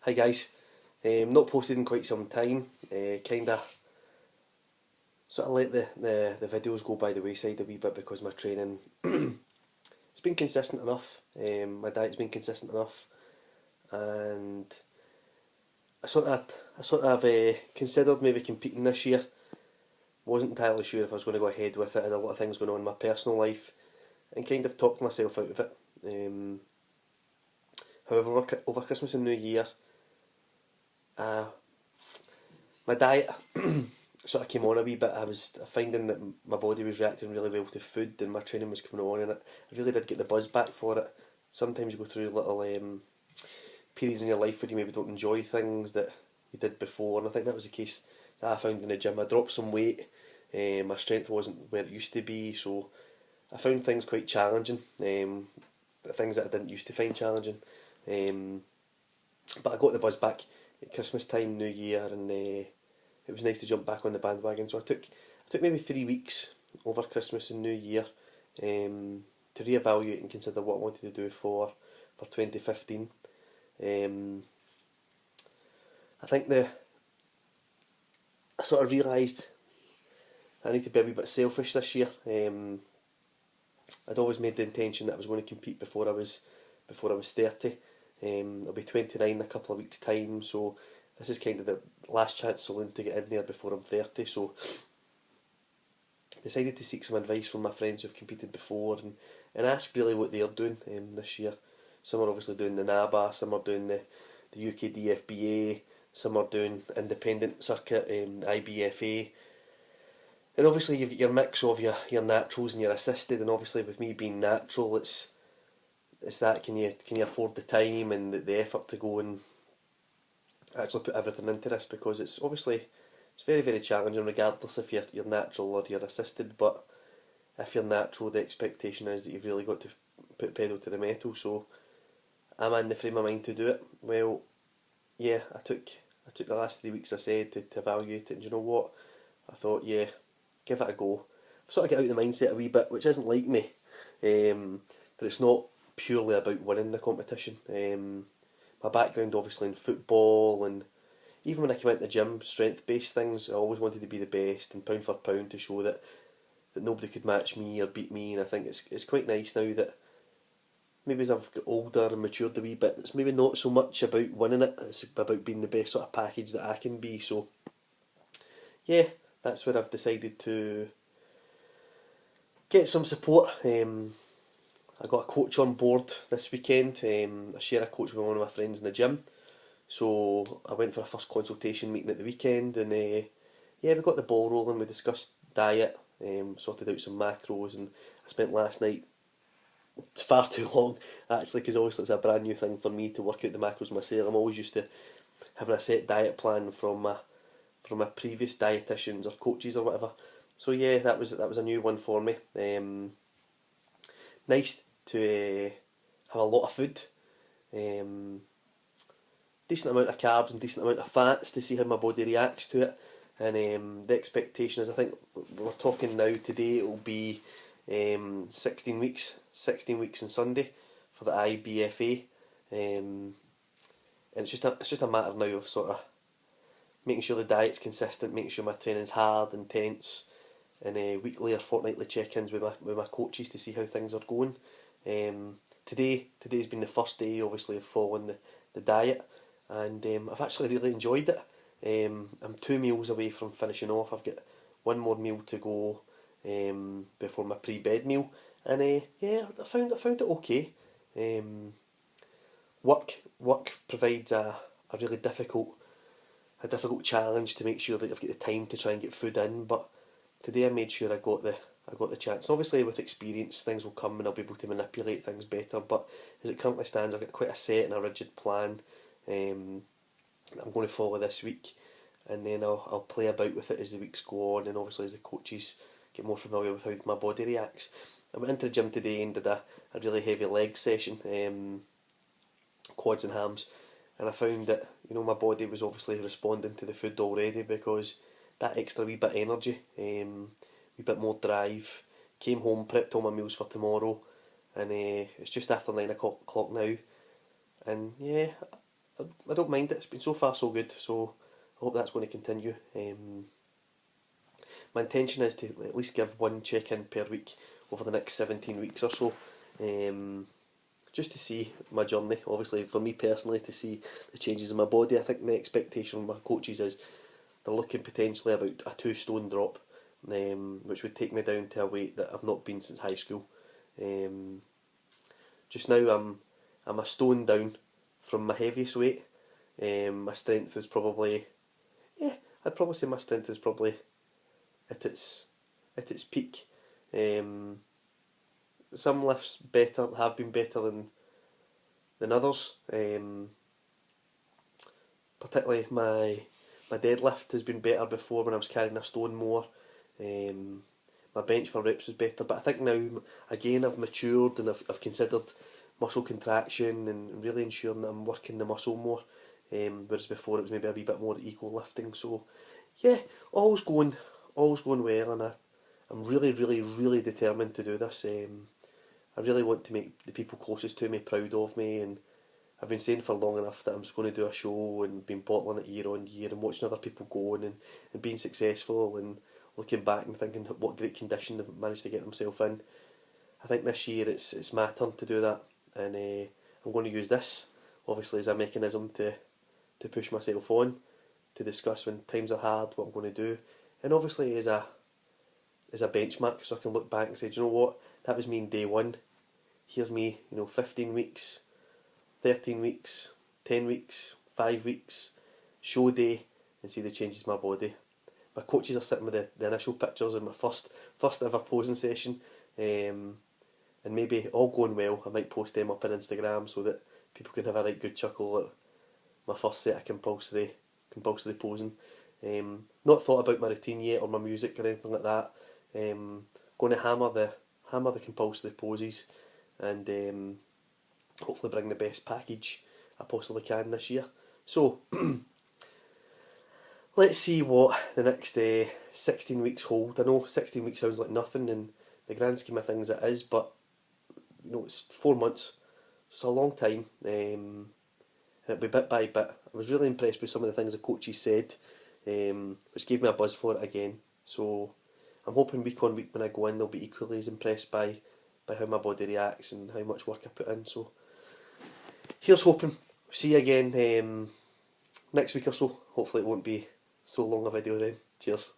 Hi guys, not posted in quite some time, kinda sort of let the videos go by the wayside a wee bit because my training it's been consistent enough, my diet's been consistent enough, and I sort of considered maybe competing this year. Wasn't entirely sure if I was going to go ahead with it. I had a lot of things going on in my personal life and kind of talked myself out of it. However, over Christmas and New Year, uh, my diet sort of came on a wee bit. I was finding that my body was reacting really well to food and my training was coming on, and I really did get the buzz back for it. Sometimes you go through little periods in your life where you maybe don't enjoy things that you did before, and I think that was the case that I found in the gym. I dropped some weight, my strength wasn't where it used to be, so I found things quite challenging, the things that I didn't used to find challenging. But I got the buzz back at Christmas time, New Year, and it was nice to jump back on the bandwagon. So I took maybe 3 weeks over Christmas and New Year to reevaluate and consider what I wanted to do for 2015. I think I sort of realised I need to be a wee bit selfish this year. I'd always made the intention that I was going to compete before I was 30. I'll be 29 in a couple of weeks' time, so this is kind of the last chance saloon to get in there before I'm 30. So decided to seek some advice from my friends who've competed before and ask really what they're doing this year. Some are obviously doing the NABA, some are doing the UK DFBA, some are doing independent circuit, IBFA. And obviously you've got your mix of your naturals and your assisted, and obviously with me being natural, it's that can you afford the time and the effort to go and actually put everything into this, because it's very, very challenging regardless if you're natural or you're assisted. But if you're natural, the expectation is that you've really got to put pedal to the metal. So am I in the frame of mind to do it? Well, yeah, I took the last 3 weeks, I said, to evaluate it, and you know what? I thought, yeah, give it a go. I've sort of get out of the mindset a wee bit, which isn't like me, that it's not purely about winning the competition. My background obviously in football, and even when I came out the gym, strength-based things, I always wanted to be the best and pound for pound to show that nobody could match me or beat me. And I think it's quite nice now that maybe as I've got older and matured a wee bit, it's maybe not so much about winning it, it's about being the best sort of package that I can be. So yeah, that's where I've decided to get some support. I got a coach on board this weekend. I share a coach with one of my friends in the gym. So I went for a first consultation meeting at the weekend, and yeah, we got the ball rolling. We discussed diet, sorted out some macros, and I spent last night, it's far too long actually, because obviously it's a brand new thing for me to work out the macros myself. I'm always used to having a set diet plan from my previous dietitians or coaches or whatever. So yeah, that was a new one for me. Nice to have a lot of food, decent amount of carbs and decent amount of fats to see how my body reacts to it. And the expectation is, I think we're talking now today, it will be 16 weeks on Sunday for the IBFA, and it's just a matter now of sort of making sure the diet's consistent, making sure my training's hard, intense, and weekly or fortnightly check-ins with my coaches to see how things are going. Today's been the first day, obviously, of following the diet, and I've actually really enjoyed it. I'm 2 meals away from finishing off. I've got one more meal to go before my pre-bed meal, and yeah, I found it okay. Work provides a really difficult challenge to make sure that I've got the time to try and get food in, but today I made sure I got the chance. Obviously with experience things will come and I'll be able to manipulate things better, but as it currently stands I've got quite a set and a rigid plan I'm going to follow this week, and then I'll play about with it as the weeks go on, and obviously as the coaches get more familiar with how my body reacts. I went into the gym today and did a really heavy leg session, quads and hams, and I found that my body was obviously responding to the food already, because that extra wee bit of energy, wee bit more drive, came home, prepped all my meals for tomorrow, and it's just after 9 o'clock now, and yeah, I don't mind it. It's been so far so good, so I hope that's going to continue. My intention is to at least give one check-in per week over the next 17 weeks or so, just to see my journey. Obviously, for me personally, to see the changes in my body. I think the expectation from my coaches is they're looking potentially about a 2 stone drop, which would take me down to a weight that I've not been since high school. Just now I'm a stone down from my heaviest weight. My strength is probably, yeah, I'd probably say my strength is probably at its peak. Some lifts have been better than others. Particularly my deadlift has been better before when I was carrying a stone more. My bench for reps is better, but I think now again I've matured and I've considered muscle contraction and really ensuring that I'm working the muscle more. Whereas before it was maybe a wee bit more equal lifting. So yeah, all's going well, and I'm really, really, really determined to do this. I really want to make the people closest to me proud of me, and I've been saying for long enough that I'm just going to do a show and been bottling it year on year and watching other people going and being successful and looking back and thinking what great condition they've managed to get themselves in. I think this year it's my turn to do that, and I'm going to use this obviously as a mechanism to push myself on, to discuss when times are hard what I'm going to do, and obviously as a benchmark, so I can look back and say, do you know what, that was me in day one. Here's me, 15 weeks, 13 weeks, 10 weeks, 5 weeks, show day, and see the changes in my body. My coaches are sitting with the initial pictures of my first ever posing session, and maybe all going well, I might post them up on Instagram so that people can have a right good chuckle at my first set of compulsory posing. Not thought about my routine yet or my music or anything like that. Going to hammer the compulsory poses and hopefully bring the best package I possibly can this year. So let's see what the next 16 weeks hold. I know 16 weeks sounds like nothing in the grand scheme of things it is, but it's 4 months. It's a long time, and it'll be bit by bit. I was really impressed with some of the things the coaches said, which gave me a buzz for it again. So I'm hoping week on week when I go in they'll be equally as impressed by how my body reacts and how much work I put in. So here's hoping. See you again next week or so. Hopefully it won't be so long a video then. Cheers.